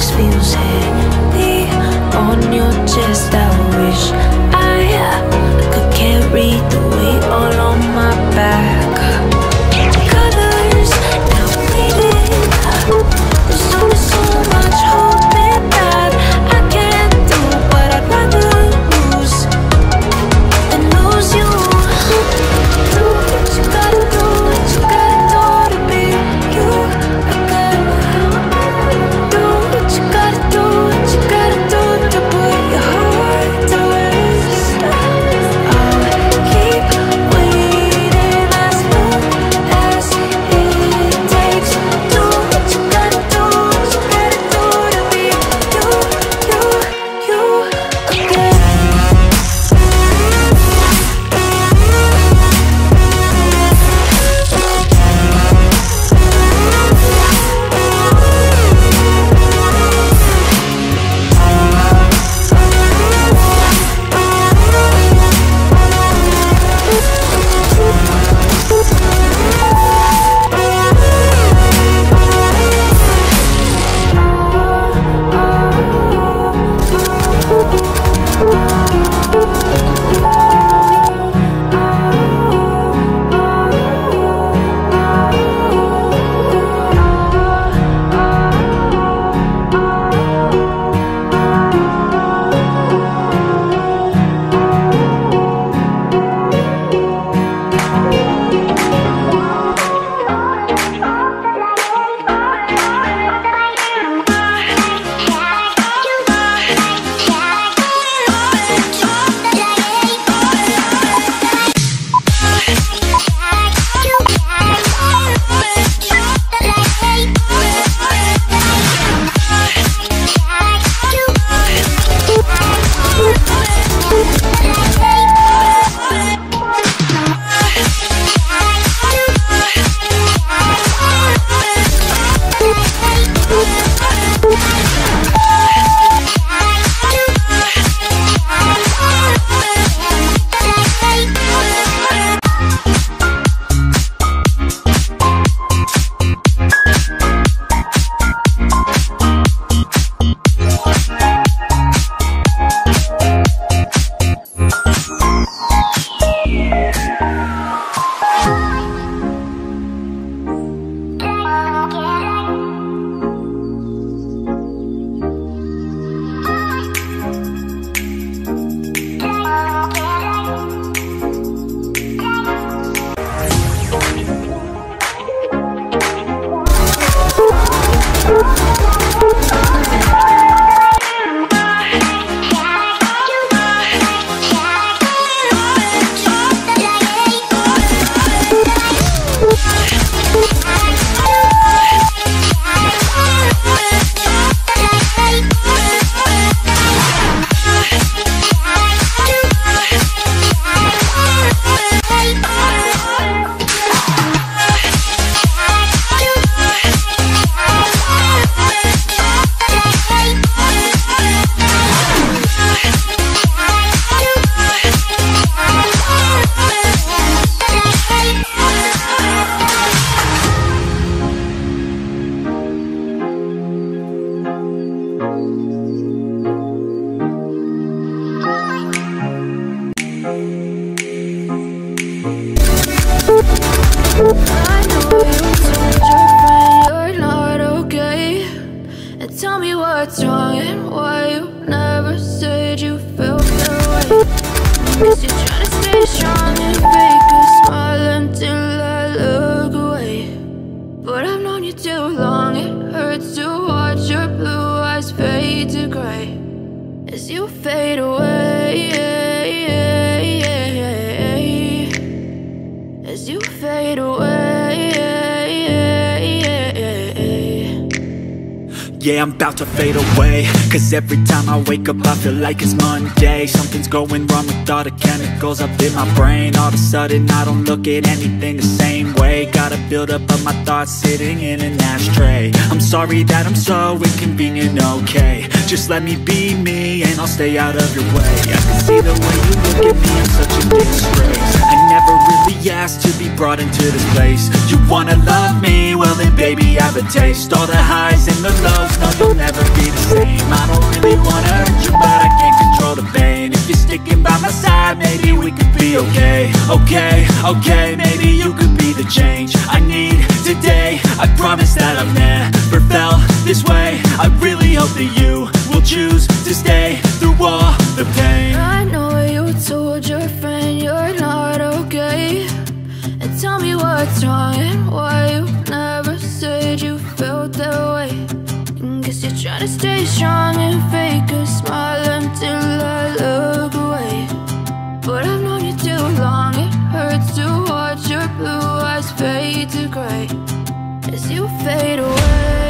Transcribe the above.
Sparks feels heavy on your chest. I wish I could carry the weight all on my back. Colors now fading. There's only so much holding that I can't do, but I'd rather lose than lose you. Do what you gotta do, what you gotta do to be you again. Do what you gotta do, what you gotta do to put your heart to rest. I'll keep waiting as long as it takes. Do what you gotta do, what you gotta do to be you again. I know you told your friend you're not okay, and tell me what's wrong and why you never said you felt that way. Guess you're trying to stay strong and fake a smile until I look away. But I've known you too long, it hurts to watch your blue eyes fade to gray as you fade away, as you fade away. Yeah, I'm about to fade away, cause every time I wake up I feel like it's Monday. Something's going wrong with all the chemicals up in my brain. All of a sudden I don't look at anything the same way. Got a buildup of my thoughts sitting in an ashtray. I'm sorry that I'm so inconvenient, okay. Just let me be me and I'll stay out of your way. I can see the way you look at me, I'm such a disgrace. I never really asked to be brought into this place. You wanna love me? Well then baby, have a taste. All the highs and the lows, no, you'll never be the Okay, maybe you could be the change I need today. I promise that I've never felt this way. I really hope that you will choose to stay through all the pain. I know you told your friend you're not okay, and tell me what's wrong and why you never said you felt that way. Guess you're trying to stay strong and fake a smile until I look away. But I've known you too long, it hurts to watch your blue eyes fade to gray as you fade away.